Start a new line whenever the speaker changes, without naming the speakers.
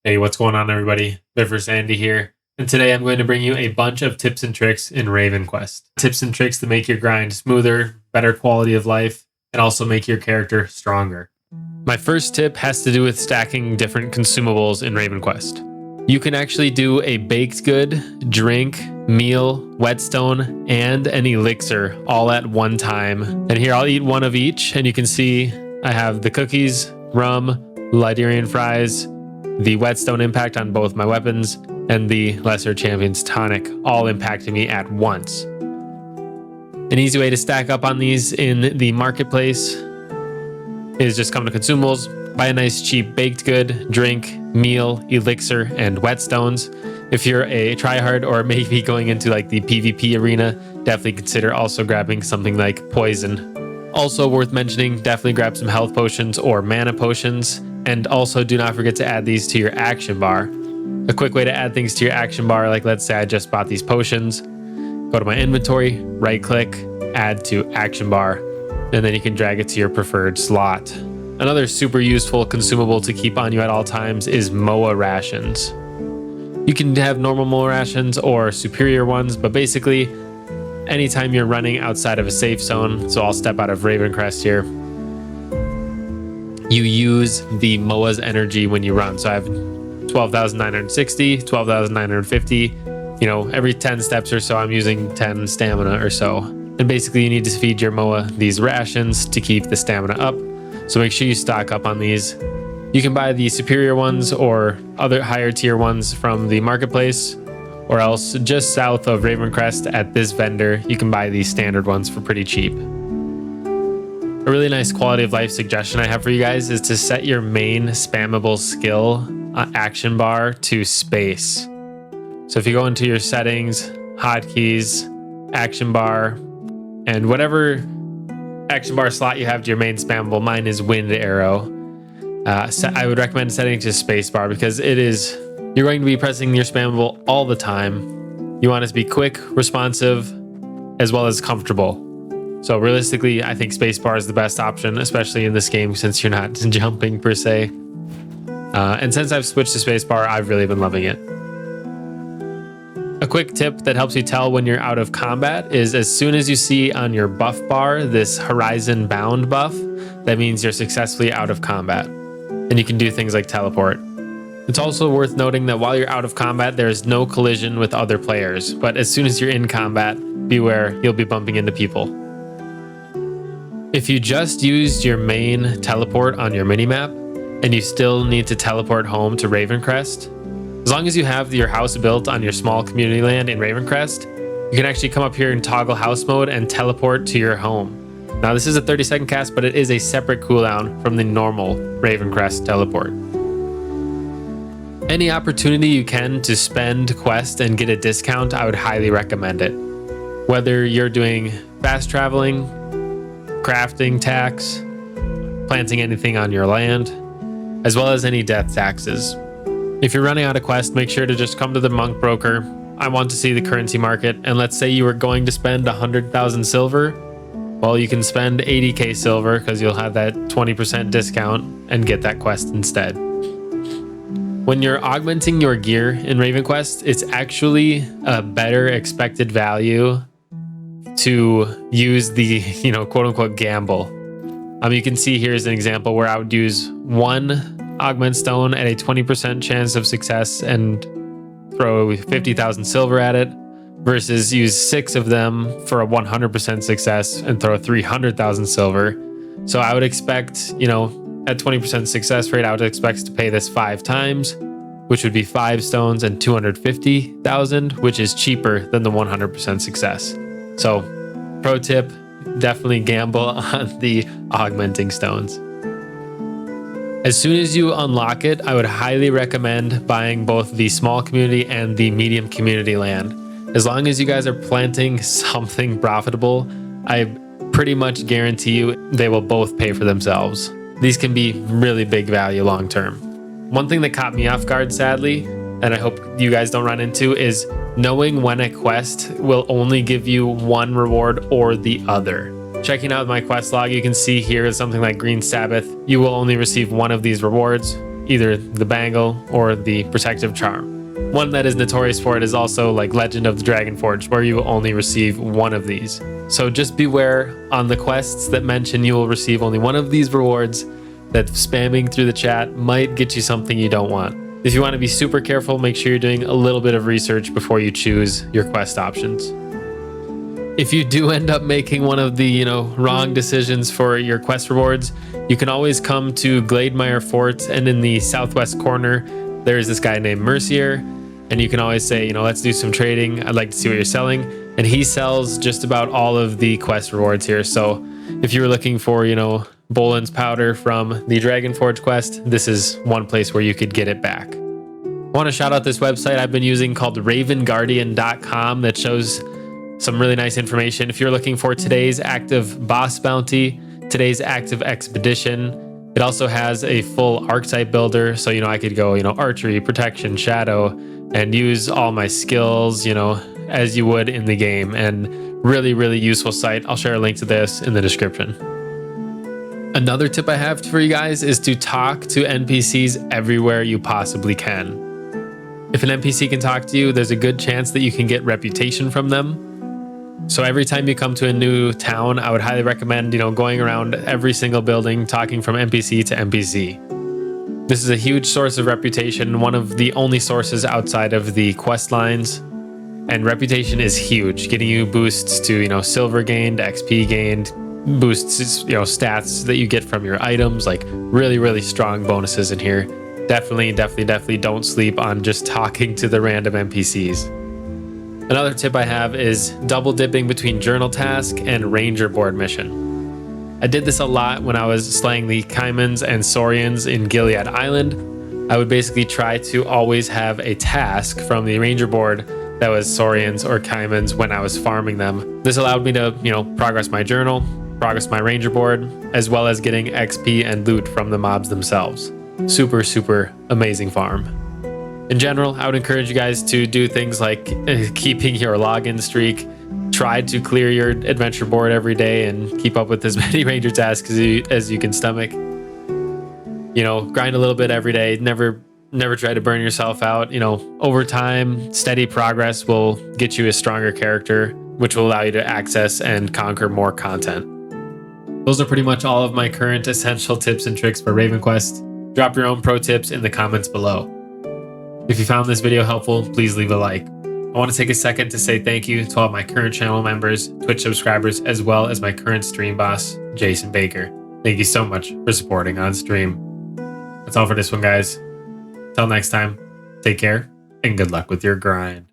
Hey, what's going on, everybody? Biffer Sandy here, and today I'm going to bring you a bunch of tips and tricks in RavenQuest. Tips and tricks to make your grind smoother, better quality of life, and also make your character stronger. My first tip has to do with stacking different consumables in RavenQuest. You can actually do a baked good, drink, meal, whetstone, and an elixir all at one time. And here I'll eat one of each, and you can see I have the cookies, rum, Liderian fries, the whetstone impact on both my weapons, and the lesser champion's tonic all impacting me at once. An easy way to stack up on these in the marketplace is just come to Consumables, buy a nice cheap baked good, drink, meal, elixir, and whetstones. If you're a tryhard or maybe going into like the PvP arena, definitely consider also grabbing something like poison. Also worth mentioning, definitely grab some health potions or mana potions. And also do not forget to add these to your action bar. A quick way to add things to your action bar, like let's say I just bought these potions, go to my inventory, right click, add to action bar, and then you can drag it to your preferred slot. Another super useful consumable to keep on you at all times is MOA rations. You can have normal MOA rations or superior ones, but basically anytime you're running outside of a safe zone, so I'll step out of RavenQuest here, you use the MOA's energy when you run. So I have 12,960, 12,950, every 10 steps or so, I'm using 10 stamina or so. And basically you need to feed your MOA these rations to keep the stamina up. So make sure you stock up on these. You can buy the superior ones or other higher tier ones from the marketplace, or else just south of RavenQuest at this vendor, you can buy these standard ones for pretty cheap. A really nice quality of life suggestion I have for you guys is to set your main spammable skill action bar to space. So if you go into your settings, hotkeys, action bar, and whatever action bar slot you have to your main spammable, mine is wind arrow. I would recommend setting it to space bar because you're going to be pressing your spammable all the time. You want it to be quick, responsive, as well as comfortable. So realistically, I think spacebar is the best option, especially in this game since you're not jumping per se. And since I've switched to spacebar, I've really been loving it. A quick tip that helps you tell when you're out of combat is as soon as you see on your buff bar this horizon bound buff, that means you're successfully out of combat. And you can do things like teleport. It's also worth noting that while you're out of combat, there is no collision with other players. But as soon as you're in combat, beware, you'll be bumping into people. If you just used your main teleport on your minimap and you still need to teleport home to RavenQuest, as long as you have your house built on your small community land in RavenQuest, you can actually come up here and toggle house mode and teleport to your home. Now this is a 30-second cast, but it is a separate cooldown from the normal RavenQuest teleport. Any opportunity you can to spend quest and get a discount, I would highly recommend it. Whether you're doing fast traveling, crafting tax, planting anything on your land, as well as any death taxes. If you're running out of quest, make sure to just come to the monk broker. I want to see the currency market, and let's say you were going to spend 100,000 silver. Well, you can spend 80k silver because you'll have that 20% discount and get that quest instead. When you're augmenting your gear in RavenQuest, it's actually a better expected value to use the, quote unquote gamble. You can see here's an example where I would use one augment stone at a 20% chance of success and throw 50,000 silver at it versus use 6 of them for a 100% success and throw 300,000 silver. So I would expect, at 20% success rate, I would expect to pay this 5 times, which would be 5 stones and 250,000, which is cheaper than the 100% success. So, pro tip, definitely gamble on the augmenting stones. As soon as you unlock it, I would highly recommend buying both the small community and the medium community land. As long as you guys are planting something profitable, I pretty much guarantee you they will both pay for themselves. These can be really big value long term. One thing that caught me off guard, sadly, and I hope you guys don't run into, is knowing when a quest will only give you one reward or the other. Checking out my quest log, you can see here is something like Green Sabbath. You will only receive one of these rewards. either the bangle or the protective charm. One that is notorious for it is also like Legend of the Dragonforge, where you will only receive one of these. So just beware on the quests that mention you will receive only one of these rewards, that spamming through the chat might get you something you don't want. If you want to be super careful, make sure you're doing a little bit of research before you choose your quest options. If you do end up making one of the, wrong decisions for your quest rewards, you can always come to Glademeyer Fort, and in the southwest corner, there's this guy named Mercier, and you can always say, let's do some trading. I'd like to see what you're selling. And he sells just about all of the quest rewards here. So if you were looking for, Bolin's powder from the Dragonforge quest, this is one place where you could get it back. I want to shout out this website I've been using called RavenGuardian.com that shows some really nice information. If you're looking for today's active boss bounty, today's active expedition, it also has a full archetype builder. So, I could go, archery, protection, shadow, and use all my skills, as you would in the game. And really, really useful site. I'll share a link to this in the description. Another tip I have for you guys is to talk to NPCs everywhere you possibly can. If an NPC can talk to you, there's a good chance that you can get reputation from them. So every time you come to a new town, I would highly recommend, going around every single building, talking from NPC to NPC. This is a huge source of reputation, one of the only sources outside of the quest lines. And reputation is huge, getting you boosts to, silver gained, XP gained, boosts, stats that you get from your items, like really, really strong bonuses in here. Definitely don't sleep on just talking to the random NPCs. Another tip I have is double dipping between journal task and ranger board mission. I did this a lot when I was slaying the Keybindings and Saurians in Gilead Island. I would basically try to always have a task from the ranger board that was Saurians or Keybindings when I was farming them. This allowed me to, progress my journal, progress my ranger board, as well as getting XP and loot from the mobs themselves. Super, super amazing farm. In general, I would encourage you guys to do things like keeping your login streak, try to clear your adventure board every day and keep up with as many ranger tasks as you can stomach. Grind a little bit every day. Never try to burn yourself out. Over time, steady progress will get you a stronger character, which will allow you to access and conquer more content. Those are pretty much all of my current essential tips and tricks for RavenQuest. Drop your own pro tips in the comments below. If you found this video helpful, please leave a like. I want to take a second to say thank you to all my current channel members, Twitch subscribers, as well as my current stream boss, Jason Baker. Thank you so much for supporting on stream. That's all for this one, guys. Till next time, take care and good luck with your grind.